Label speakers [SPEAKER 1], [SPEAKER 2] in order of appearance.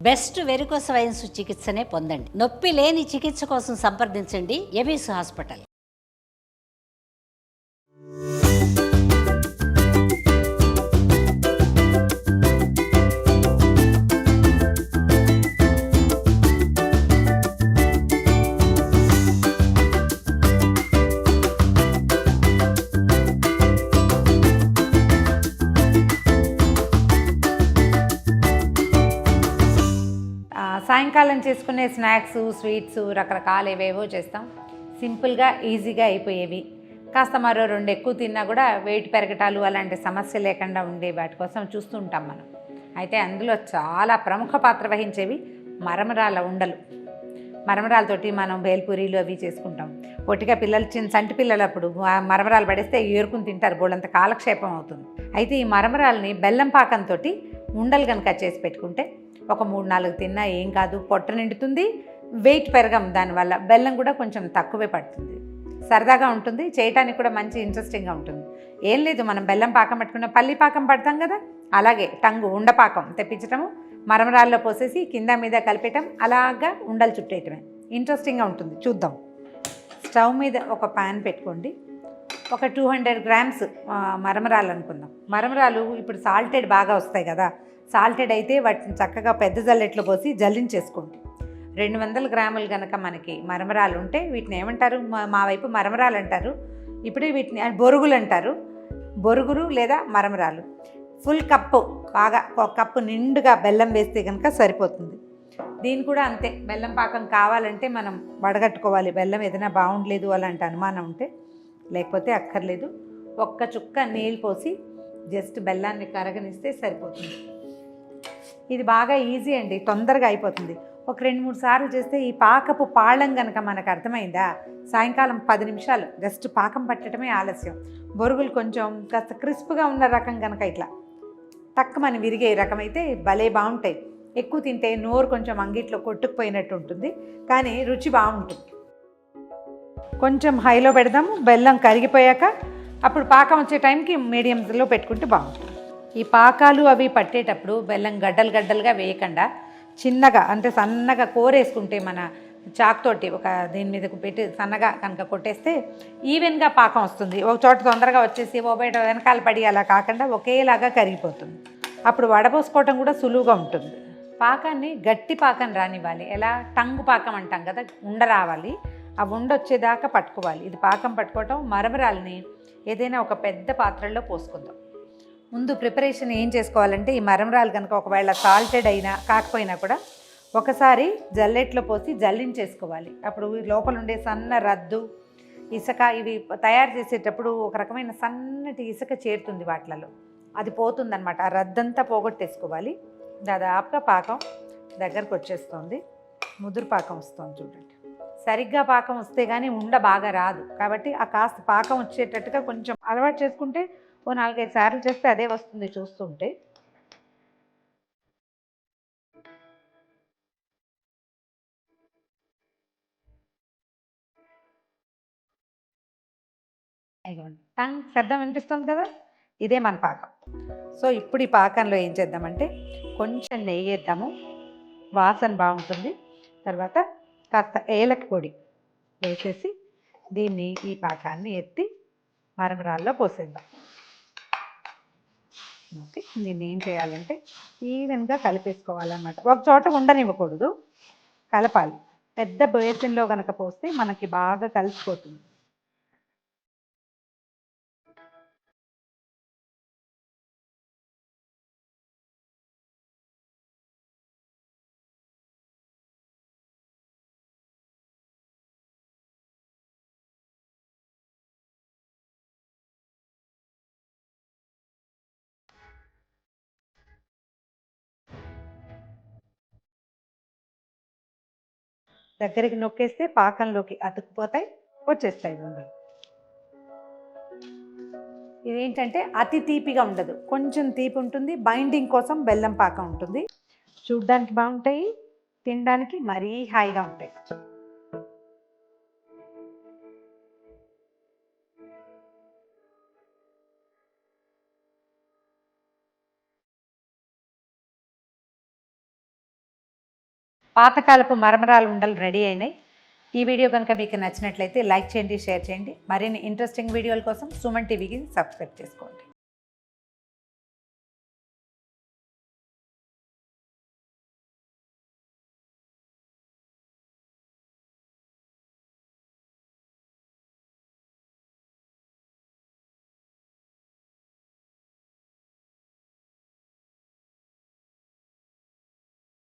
[SPEAKER 1] Best varicose veins చికిత్సనే పొందండి. నొప్పి లేని చికిత్స కోసం సంప్రదించండి ఎబిస్ హాస్పిటల్.
[SPEAKER 2] సాయంకాలం చేసుకునే స్నాక్స్, స్వీట్స్ రకరకాలు ఏవేవో చేస్తాం. సింపుల్గా ఈజీగా అయిపోయేవి. కాస్త మరో 2 ఎక్కువ తిన్నా కూడా వెయిట్ పెరగటాలు అలాంటి సమస్య లేకుండా ఉండే వాటి కోసం చూస్తూ ఉంటాం మనం. అయితే అందులో చాలా ప్రముఖ పాత్ర వహించేవి మరమరాల ఉండలు. మరమరాలతోటి మనం బేల్పూరీలు అవి చేసుకుంటాం. ఒట్టిగా పిల్లలు సంటి పిల్లలప్పుడు మరమరాలు పడేస్తే ఏరుకుని తింటారు, బోళ్ళంత కాలక్షేపం అవుతుంది. అయితే ఈ మరమరాలని బెల్లం పాకంతో ఉండలు కనుక చేసి పెట్టుకుంటే ఒక 3-4 తిన్నా ఏం కాదు, పొట్ట నిండుతుంది, వెయిట్ పెరగం. దానివల్ల బెల్లం కూడా కొంచెం తక్కువే పడుతుంది, సరదాగా ఉంటుంది, చేయటానికి కూడా మంచి ఇంట్రెస్టింగ్గా ఉంటుంది. ఏం లేదు, మనం బెల్లం పాకం పట్టుకున్న పల్లి పాకం పడతాం కదా, అలాగే టంగు ఉండపాకం తెప్పించటము, మరమరాల్లో పోసేసి కింద మీద కలిపేయటం, అలాగా ఉండలు చుట్టేయటమే. ఇంట్రెస్టింగ్గా ఉంటుంది, చూద్దాం. స్టవ్ మీద ఒక ప్యాన్ పెట్టుకోండి. ఒక 200 గ్రామ్స్ మరమరాలు అనుకుందాం. మరమరాలు ఇప్పుడు సాల్టెడ్ బాగా వస్తాయి కదా, సాల్టెడ్ అయితే వాటిని చక్కగా పెద్ద జల్లెట్లో పోసి జల్లించేసుకోండి. 200 గ్రాములు కనుక మనకి మరమరాలు ఉంటే వీటిని ఏమంటారు, మా వైపు మరమరాలు అంటారు, ఇప్పుడే వీటిని బొరుగులు అంటారు. బొరుగులు లేదా మరమరాలు. ఫుల్ కప్పు, బాగా ఒక కప్పు నిండుగా బెల్లం వేస్తే కనుక సరిపోతుంది. దీని కూడా అంతే, బెల్లం పాకం కావాలంటే మనం వడగట్టుకోవాలి. బెల్లం ఏదైనా బాగుండలేదు అలాంటి అనుమానం ఉంటే, లేకపోతే అక్కర్లేదు. ఒక్క చుక్క నీళ్ళు పోసి జస్ట్ బెల్లాన్ని కరగనిస్తే సరిపోతుంది. ఇది బాగా ఈజీ అండి, తొందరగా అయిపోతుంది. ఒక 2-3 సార్లు చేస్తే ఈ పాకపు పాళం కనుక మనకు అర్థమైందా, సాయంకాలం 10 నిమిషాలు జస్ట్ పాకం పట్టడమే ఆలస్యం. బొరుగులు కొంచెం కాస్త క్రిస్ప్గా ఉన్న రకం కనుక ఇట్లా తక్కువని విరిగే రకం అయితే భలే బాగుంటాయి. ఎక్కువ తింటే నోరు కొంచెం అంగిట్లో కొట్టుకుపోయినట్టు ఉంటుంది, కానీ రుచి బాగుంటుంది. కొంచెం హైలో పెడదాము, బెల్లం కరిగిపోయాక అప్పుడు పాకం వచ్చే టైంకి మీడియంలో పెట్టుకుంటే బాగుంటుంది. ఈ పాకాలు అవి పట్టేటప్పుడు బెల్లం గడ్డలు గడ్డలుగా వేయకుండా చిన్నగా, అంటే సన్నగా కోరేసుకుంటే మన చాకుతోటి ఒక దీని మీదకు పెట్టి సన్నగా కనుక కొట్టేస్తే ఈవెన్గా పాకం వస్తుంది. ఒక చోట తొందరగా వచ్చేసి ఓ బయట వెనకాల పడి అలా కాకుండా ఒకేలాగా కరిగిపోతుంది. అప్పుడు వడపోసుకోవటం కూడా సులువుగా ఉంటుంది. పాకాన్ని గట్టి పాకం రానివ్వాలి. ఎలా, టంగు పాకం అంటాం కదా, ఉండ రావాలి. ఆ ఉండ వచ్చేదాకా పట్టుకోవాలి. ఇది పాకం పట్టుకోవటం. మరమరాలని ఏదైనా ఒక పెద్ద పాత్రలో పోసుకుందాం. ముందు ప్రిపరేషన్ ఏం చేసుకోవాలంటే, ఈ మరమరాలు కనుక ఒకవేళ సాల్టెడ్ అయినా కాకపోయినా కూడా ఒకసారి జల్లెట్లో పోసి జల్లించేసుకోవాలి. అప్పుడు లోపల ఉండే సన్న రద్దు, ఇసుక, ఇవి తయారు చేసేటప్పుడు ఒక రకమైన సన్నటి ఇసుక చేరుతుంది వాటిలలో, అది పోతుందన్నమాట. ఆ రద్దంతా పోగొట్టేసుకోవాలి. దాదాపుగా పాకం దగ్గరకు వచ్చేస్తుంది, ముదురు పాకం వస్తుంది చూడండి. సరిగ్గా పాకం వస్తే కానీ ఉండ బాగా రాదు. కాబట్టి ఆ కాస్త పాకం వచ్చేటట్టుగా కొంచెం అలవాటు చేసుకుంటే ఓ 4-5 సార్లు చేస్తే అదే వస్తుంది చూస్తుంటే. అయిగోండి, శబ్దం వినిపిస్తుంది కదా, ఇదే మన పాకం. సో ఇప్పుడు ఈ పాకంలో ఏం చేద్దామంటే, కొంచెం నెయ్యి వేద్దాము, వాసన బాగుంటుంది. తర్వాత కాస్త ఏలకి పొడి వేసేసి దీన్ని, ఈ పాకాన్ని ఎత్తి మరమరాల్లో పోసేద్దాం. ఓకే, దీన్ని ఏం చేయాలంటే ఈవెన్గా కలిపేసుకోవాలన్నమాట. ఒక చోట ఉండనివ్వకూడదు, కలపాలి. పెద్ద బేసిన్లో కనుక పోస్తే మనకి బాగా కలిసిపోతుంది. దగ్గరికి నొక్కేస్తే పాకంలోకి అతుక్కుపోతాయి, వచ్చేస్తాయి ఉండలు. ఇదేంటంటే అతి తీపిగా ఉండదు, కొంచెం తీపి ఉంటుంది. బైండింగ్ కోసం బెల్లం పాకం ఉంటుంది. చూడ్డానికి బాగుంటాయి, తినడానికి మరీ హాయిగా ఉంటాయి. పాతకాలపు మరమరాలు ఉండలు రెడీ అయినాయి. ఈ వీడియో కనుక మీకు నచ్చినట్లయితే లైక్ చేయండి, షేర్ చేయండి. మరిన్ని ఇంట్రెస్టింగ్ వీడియోల కోసం సుమన్ టీవీకి సబ్స్క్రైబ్ చేసుకోండి.